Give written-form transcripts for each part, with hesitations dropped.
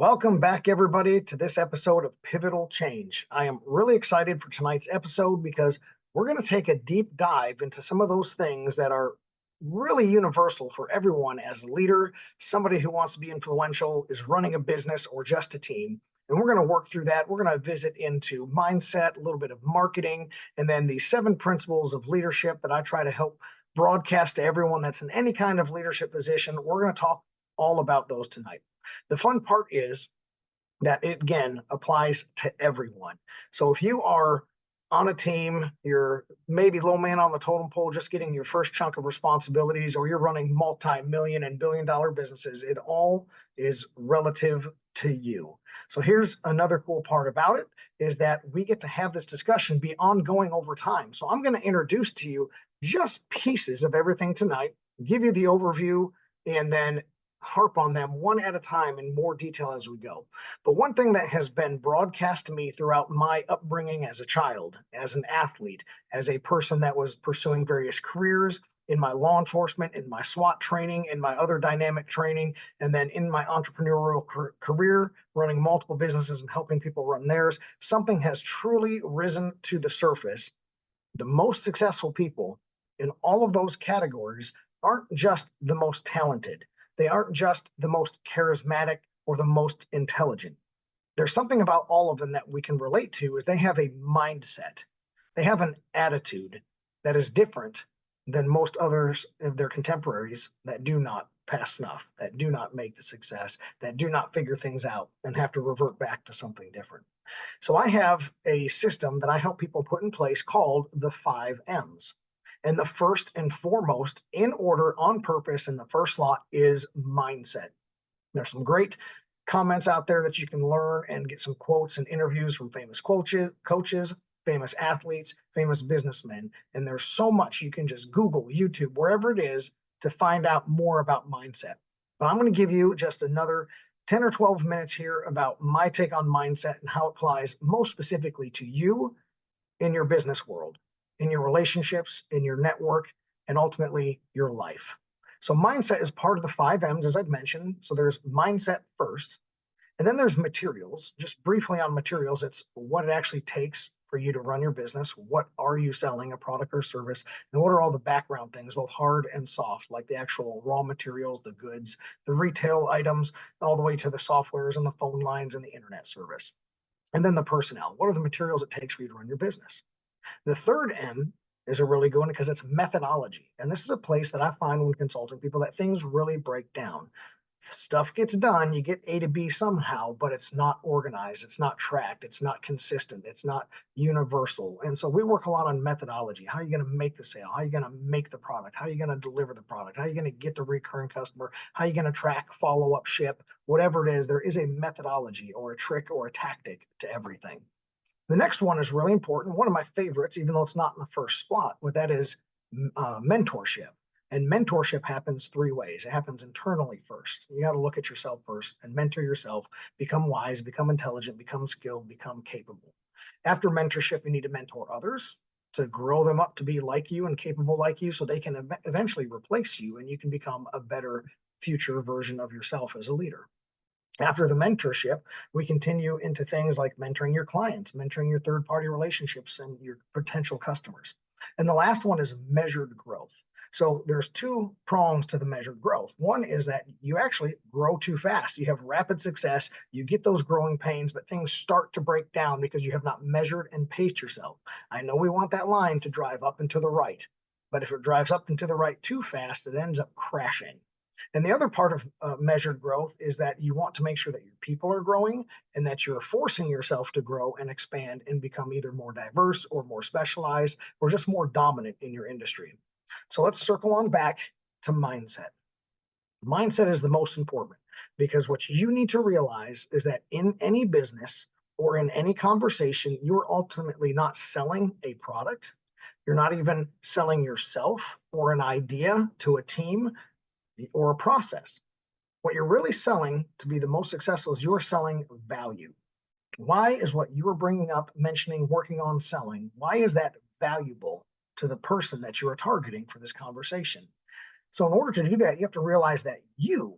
Welcome back, everybody, to this episode of Pivotal Change. I am really excited for tonight's episode because we're going to take a deep dive into some of those things that are really universal for everyone as a leader, somebody who wants to be influential, is running a business, or just a team. And we're going to work through that. We're going to visit into mindset, a little bit of marketing, and then the 7 principles of leadership that I try to help broadcast to everyone that's in any kind of leadership position. We're going to talk all about those tonight. The fun part is that it again applies to everyone. So if you are on a team, you're maybe low man on the totem pole, just getting your first chunk of responsibilities, or you're running multi-million and billion-dollar businesses, it all is relative to you. So here's another cool part about it is that we get to have this discussion be ongoing over time. So I'm going to introduce to you just pieces of everything tonight, give you the overview, and then harp on them one at a time in more detail as we go. But one thing that has been broadcast to me throughout my upbringing as a child, as an athlete, as a person that was pursuing various careers, in my law enforcement, in my SWAT training, in my other dynamic training, and then in my entrepreneurial career, running multiple businesses and helping people run theirs, something has truly risen to the surface. The most successful people in all of those categories aren't just the most talented. They aren't just the most charismatic or the most intelligent. There's something about all of them that we can relate to is they have a mindset. They have an attitude that is different than most others of their contemporaries that do not pass snuff, that do not make the success, that do not figure things out and have to revert back to something different. So I have a system that I help people put in place called the 5 M's. And the first and foremost, in order, on purpose, in the first slot is mindset. There's some great comments out there that you can learn and get some quotes and interviews from famous coaches, famous athletes, famous businessmen. And there's so much you can just Google, YouTube, wherever it is to find out more about mindset. But I'm going to give you just another 10 or 12 minutes here about my take on mindset and how it applies most specifically to you in your business world, in your relationships, in your network, and ultimately your life. So mindset is part of the 5 M's, as I've mentioned. So there's mindset first, and then there's materials. Just briefly on materials, it's what it actually takes for you to run your business. What are you selling, a product or service? And what are all the background things, both hard and soft, like the actual raw materials, the goods, the retail items, all the way to the softwares and the phone lines and the internet service. And then the personnel. What are the materials it takes for you to run your business? The third M is a really good one because it's methodology. And this is a place that I find when consulting people that things really break down. Stuff gets done, you get A to B somehow, but it's not organized, it's not tracked, it's not consistent, it's not universal. And so we work a lot on methodology. How are you going to make the sale? How are you going to make the product? How are you going to deliver the product? How are you going to get the recurring customer? How are you going to track, follow up, ship? Whatever it is, there is a methodology or a trick or a tactic to everything. The next one is really important. One of my favorites, even though it's not in the first spot, but that is mentorship. And mentorship happens 3 ways. It happens internally first. You got to look at yourself first and mentor yourself, become wise, become intelligent, become skilled, become capable. After mentorship, you need to mentor others to grow them up to be like you and capable like you so they can eventually replace you and you can become a better future version of yourself as a leader. After the mentorship, we continue into things like mentoring your clients, mentoring your third-party relationships and your potential customers. And the last one is measured growth. So there's 2 prongs to the measured growth. One is that you actually grow too fast. You have rapid success, you get those growing pains, but things start to break down because you have not measured and paced yourself. I know we want that line to drive up and to the right, but if it drives up and to the right too fast, it ends up crashing. And the other part of measured growth is that you want to make sure that your people are growing and that you're forcing yourself to grow and expand and become either more diverse or more specialized or just more dominant in your industry. So let's circle on back to mindset. Mindset is the most important because what you need to realize is that in any business or in any conversation, you're ultimately not selling a product. You're not even selling yourself or an idea to a team or a process. What you're really selling to be the most successful is you're selling value. Why is what you are bringing up, mentioning, working on selling, why is that valuable to the person that you are targeting for this conversation? So in order to do that, you have to realize that you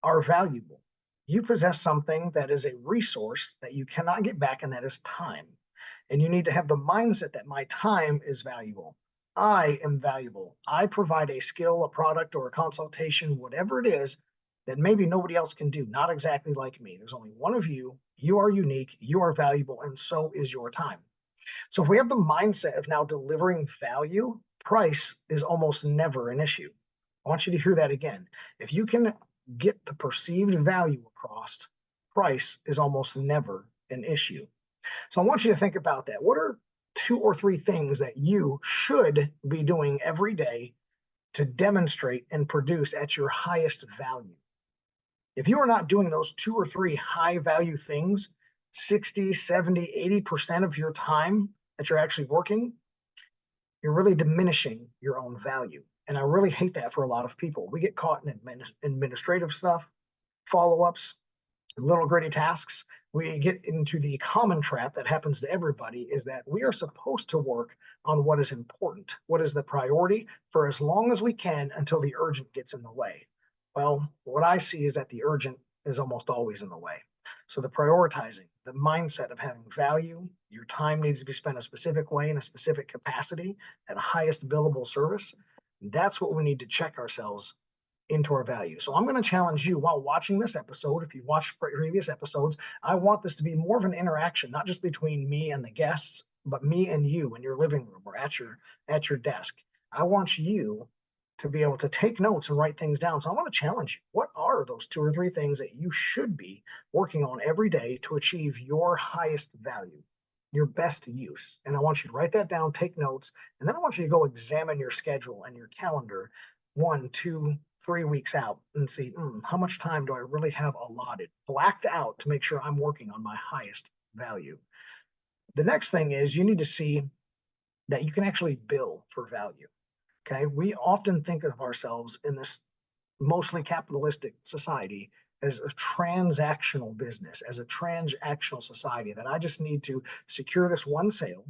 are valuable. You possess something that is a resource that you cannot get back, and that is time. And you need to have the mindset that my time is valuable. I am valuable. I provide a skill, a product, or a consultation, whatever it is, that maybe nobody else can do, not exactly like me. There's only one of you. You are unique, you are valuable, and so is your time. So if we have the mindset of now delivering value, price is almost never an issue. I want you to hear that again. If you can get the perceived value across, price is almost never an issue. So I want you to think about that. What are two or three things that you should be doing every day to demonstrate and produce at your highest value? If you are not doing those two or three high value things 60, 70, 80% of your time that you're actually working, you're really diminishing your own value. And I really hate that for a lot of people. We get caught in administrative stuff, follow ups, little gritty tasks. We get into the common trap that happens to everybody is that we are supposed to work on what is important, what is the priority for as long as we can until the urgent gets in the way. Well, what I see is that the urgent is almost always in the way. So the prioritizing, the mindset of having value, your time needs to be spent a specific way in a specific capacity at a highest billable service. That's what we need to check ourselves into our value. So I'm going to challenge you while watching this episode. If you've watched previous episodes, I want this to be more of an interaction, not just between me and the guests, but me and you in your living room or at your desk. I want you to be able to take notes and write things down. So I want to challenge you. What are those two or three things that you should be working on every day to achieve your highest value, your best use? And I want you to write that down, take notes, and then I want you to go examine your schedule and your calendar 1, 2, 3 weeks out and see how much time do I really have allotted, blacked out to make sure I'm working on my highest value. The next thing is you need to see that you can actually bill for value. Okay. We often think of ourselves in this mostly capitalistic society as a transactional business, as a transactional society that I just need to secure this one sale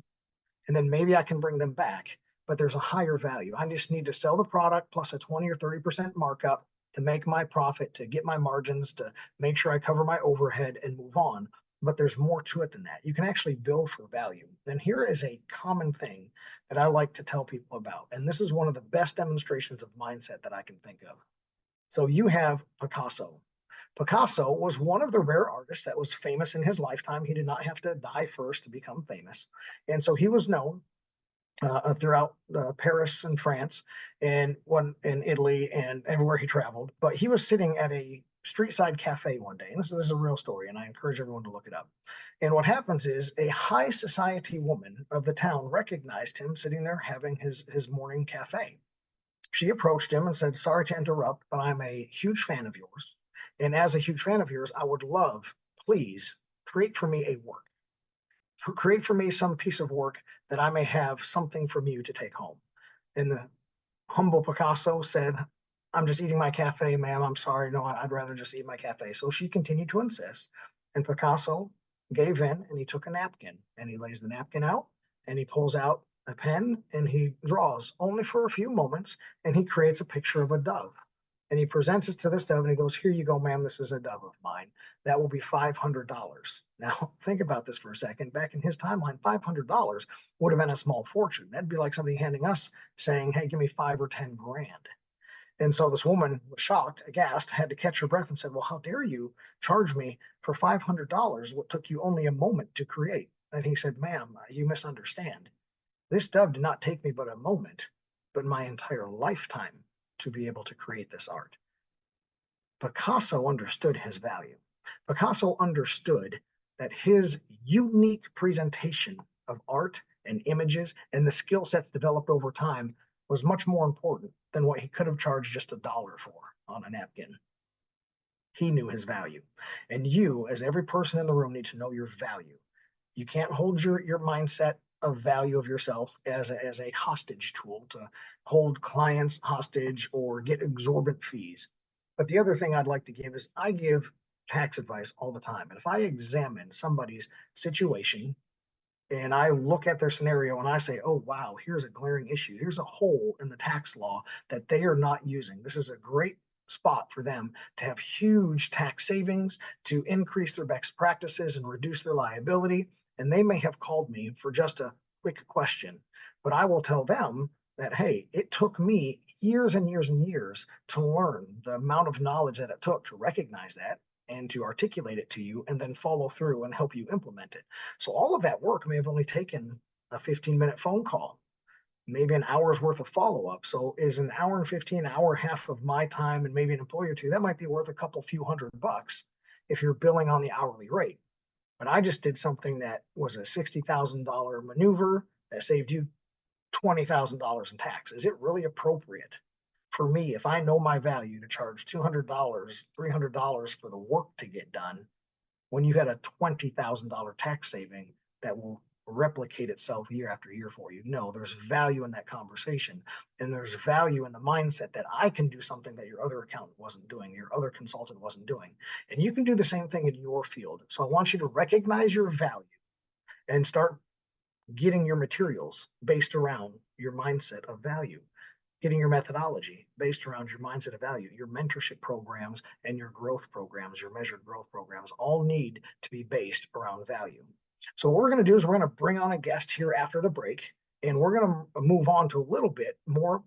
and then maybe I can bring them back. But there's a higher value. I just need to sell the product plus a 20 or 30% markup to make my profit, to get my margins, to make sure I cover my overhead and move on. But there's more to it than that. You can actually bill for value. And here is a common thing that I like to tell people about. And this is one of the best demonstrations of mindset that I can think of. So you have Picasso. Picasso was one of the rare artists that was famous in his lifetime. He did not have to die first to become famous. And so he was known throughout Paris and France and one in Italy and everywhere he traveled. But he was sitting at a street side cafe one day, and this is a real story, and I encourage everyone to look it up. And what happens is a high society woman of the town recognized him sitting there having his morning cafe. She approached him and said, "Sorry to interrupt, but I'm a huge fan of yours. And as a huge fan of yours, I would love, please, create for me a work. Create for me some piece of work that I may have something from you to take home." And the humble Picasso said, "I'm just eating my cafe, ma'am. I'm sorry. No, I'd rather just eat my cafe." So she continued to insist. And Picasso gave in and he took a napkin and he lays the napkin out and he pulls out a pen and he draws only for a few moments and he creates a picture of a dove. And he presents it to this dove and he goes, "Here you go, ma'am. This is a dove of mine. That will be $500. Now, think about this for a second. Back in his timeline, $500 would have been a small fortune. That'd be like somebody handing us saying, "Hey, give me 5 or 10 grand." And so this woman was shocked, aghast, had to catch her breath and said, "Well, how dare you charge me for $500 what took you only a moment to create?" And he said, "Ma'am, you misunderstand. This dove did not take me but a moment, but my entire lifetime to be able to create this art." Picasso understood his value. Picasso understood that his unique presentation of art and images and the skill sets developed over time was much more important than what he could have charged just $1 for on a napkin. He knew his value. And you, as every person in the room, need to know your value. You can't hold your mindset of value of yourself as a hostage tool to hold clients hostage or get exorbitant fees. But the other thing I'd like to give is I give tax advice all the time. And if I examine somebody's situation and I look at their scenario and I say, "Oh, wow, here's a glaring issue. Here's a hole in the tax law that they are not using. This is a great spot for them to have huge tax savings, to increase their best practices and reduce their liability. And they may have called me for just a quick question, but I will tell them that, hey, it took me years and years and years to learn the amount of knowledge that it took to recognize that and to articulate it to you and then follow through and help you implement it. So all of that work may have only taken a 15-minute phone call, maybe an hour's worth of follow-up. So is an hour and 15, hour and a half of my time and maybe an employee or two, that might be worth a couple few $100 if you're billing on the hourly rate. But I just did something that was a $60,000 maneuver that saved you $20,000 in tax. Is it really appropriate for me, if I know my value, to charge $200, $300 for the work to get done when you had a $20,000 tax saving that will replicate itself year after year for you? No, there's value in that conversation. And there's value in the mindset that I can do something that your other accountant wasn't doing, your other consultant wasn't doing. And you can do the same thing in your field. So I want you to recognize your value and start getting your materials based around your mindset of value, getting your methodology based around your mindset of value. Your mentorship programs and your growth programs, your measured growth programs, all need to be based around value. So what we're going to do is we're going to bring on a guest here after the break, and we're going to move on to a little bit more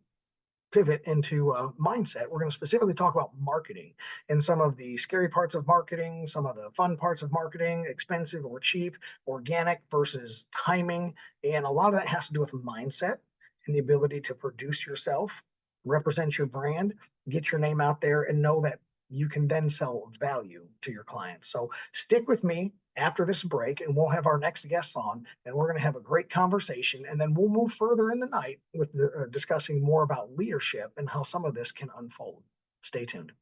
pivot into mindset. We're going to specifically talk about marketing and some of the scary parts of marketing, some of the fun parts of marketing, expensive or cheap, organic versus timing. And a lot of that has to do with mindset and the ability to produce yourself, represent your brand, get your name out there, and know that you can then sell value to your clients. So stick with me after this break, and we'll have our next guests on, and we're going to have a great conversation. And then we'll move further in the night with discussing more about leadership and how some of this can unfold. Stay tuned.